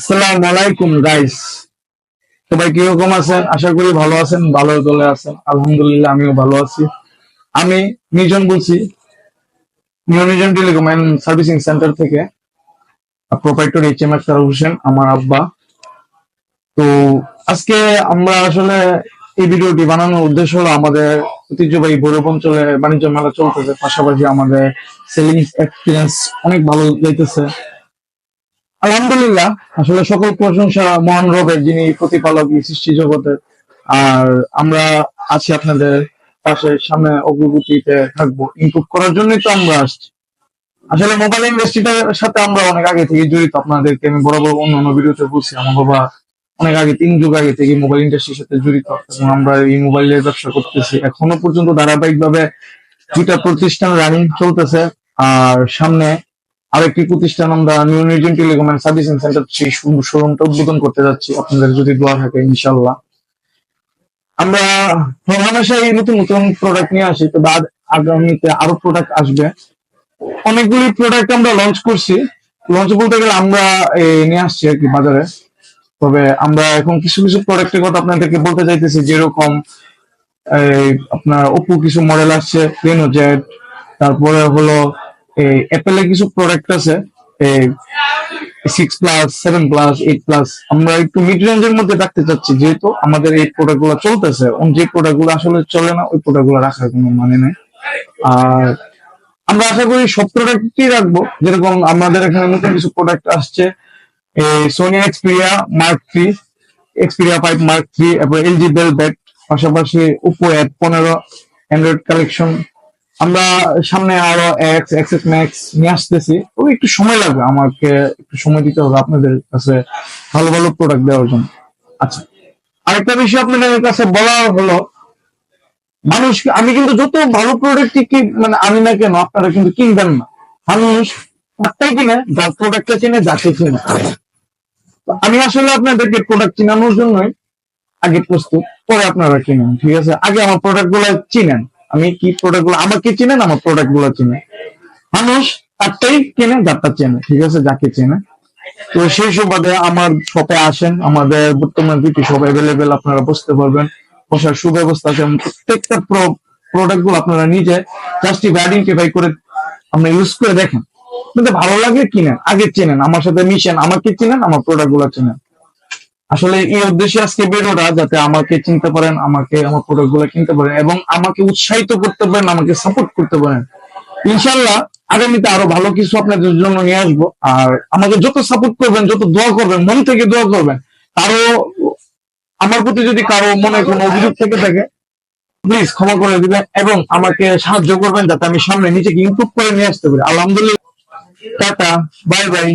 আসসালামু আলাইকুম গাইস, সবাই কিরকম আছেন? আশা করি ভালো আছেন, ভালো চলে আছেন। আলহামদুলিল্লাহ আমিও ভালো আছি। আমি নিজন বলছি, new Nijon telecom and servicing centre থেকে। প্রোপাইটর HM আখতার হোসেন আমার আব্বা। তো আজকে আমরা আসলে এই ভিডিওটি বানানোর উদ্দেশ্য হলো আমাদের ঐতিহ্যবাহী ভৈরব অঞ্চলে বাণিজ্য মেলা চলতেছে, পাশাপাশি আমাদের সেলিং এক্সপিরিয়েন্স অনেক ভালো যাইতেছে। আলহামদুলিল্লাহ, আসলে সকল প্রশংসা মহান রবের, যিনি প্রতিপালক এই সৃষ্টি জগতের। আর আমরা আছি আপনাদের পাশে, সামনে অগ্রগতিতে থাকবো, ইমপ্রুভ করার জন্যই তো আমরা আসছি। আসলে মোবাইল ইন্ডাস্ট্রিটার সাথে আমরা অনেক আগে থেকে জড়িত। আপনাদেরকে আমি বরাবর অন্যান্য ভিডিওতে বলছি, আমার বাবা অনেক আগে, 3 যুগ আগে থেকে মোবাইল ইন্ডাস্ট্রির সাথে জড়িত, এবং আমরা এই মোবাইলের ব্যবসা করতেছি এখনো পর্যন্ত ধারাবাহিক ভাবে। 2টা প্রতিষ্ঠান রানিং চলতেছে, আর সামনে আরেকটি প্রতিষ্ঠান আমরা new Newgen telecom and servicing centre সেই শোরুমটা উদ্বোধন করতে যাচ্ছি, আপনাদের যদি দোয়া থাকে ইনশাল্লাহ। আমরা হামেশাই নতুন নতুন প্রোডাক্ট নিয়ে আসি, তবে আগামীতে আরো প্রোডাক্ট আসবে। অনেকগুলি প্রোডাক্ট আমরা লঞ্চ করছি। লঞ্চ বলতে গেলে আমরা নিয়ে আসছি আর কি বাজারে। তবে আমরা এখন কিছু কিছু প্রোডাক্টের কথা আপনাদেরকে বলতে চাইতেছি, যেরকম আপনার ওপো কিছু মডেল আসছে, রেনো জেড। তারপরে হলো অ্যাপেলের কিছু প্রোডাক্ট আছে, 6+, 7+, 8+। আমরা একটু মিড রেঞ্জের মধ্যে রাখতে চাচ্ছি, যেহেতু আমাদের এই প্রোডাক্ট গুলো চলতেছে। যে প্রোডাক্ট গুলো আসলে চলে না, ওই প্রোডাক্ট গুলো রাখার কোনো মানে নেই। আর আমরা আশা করি সব প্রোডাক্টই রাখবো। যেরকম আমাদের এখানে নতুন কিছু প্রোডাক্ট আসছে, Sony Xperia Mark 3, Xperia 5 Mark 3, তারপর LG Velvet, পাশাপাশি ওপো F15 অ্যান্ড্রয়েড কালেকশন। আমরা সামনে আরো XS Max নিয়ে আসতেছি। ওই একটু সময় লাগবে, আমাকে একটু সময় দিতে হবে আপনাদের কাছে ভালো ভালো প্রোডাক্ট দেওয়ার জন্য। আচ্ছা, আরেকটা বিষয় আপনাদের কাছে বলা হলো, মানুষ, আমি কিন্তু যত ভালো প্রোডাক্ট কি মানে আনি না কেন, আপনারা কিন্তু কিনবেন না। মানুষ একটাই কিনে যার প্রোডাক্টটা চিনে, যাকে চিনে। আমি আসলে আপনাদেরকে প্রোডাক্ট চিনানোর জন্যই আগে প্রস্তুত, পরে আপনারা কিনেন, ঠিক আছে? আগে আমার প্রোডাক্ট গুলো চিনেন, আমি কি প্রোডাক্ট গুলো আমাকে চিনেন, আমার প্রোডাক্ট গুলো চিনেন। মানুষ তারটাই কেনে যারটা চেনে, ঠিক আছে, যাকে চেনে। তো সেই সুবাদে আমার শপে আসেন, আমাদের বর্তমান দুটি শপ অ্যাভেলেবেল, আপনারা বসতে পারবেন, বসার সুব্যবস্থা আছে। প্রত্যেকটা প্রোডাক্ট গুলো আপনারা নিজে জাস্ট আইডেন্টিফাই করে আপনি ইউজ করে দেখেন, আপনাদের ভালো লাগলে কিনেন, আগে চেনেন, আমার সাথে মিশেন, আমাকে চিনেন, আমার প্রোডাক্ট গুলো চিনেন। আসলে এই উদ্দেশ্যে আজকে বেরোটা, যাতে আমাকে চিনতে পারেন, আমাকে আমার প্রোডাক্ট গুলো কিনতে পারেন, এবং আমাকে উৎসাহিত করতে পারেন, আমাকে সাপোর্ট করতে পারেন। ইনশাল্লাহ আগামীতে আরো ভালো কিছু আপনাদের জন্য নিয়ে আসবো। আর আমাকে যত সাপোর্ট করবেন, যত দোয়া করবেন, মন থেকে দোয়া করবেন। কারো আমার প্রতি যদি কারো মনে কোনো অভিযোগ থেকে থাকে, প্লিজ ক্ষমা করে দিবেন, এবং আমাকে সাহায্য করবেন, যাতে আমি সামনে নিজেকে ইমপ্রুভ করে নিয়ে আসতে পারি। আলহামদুলিল্লাহ, টাটা, বাই বাই।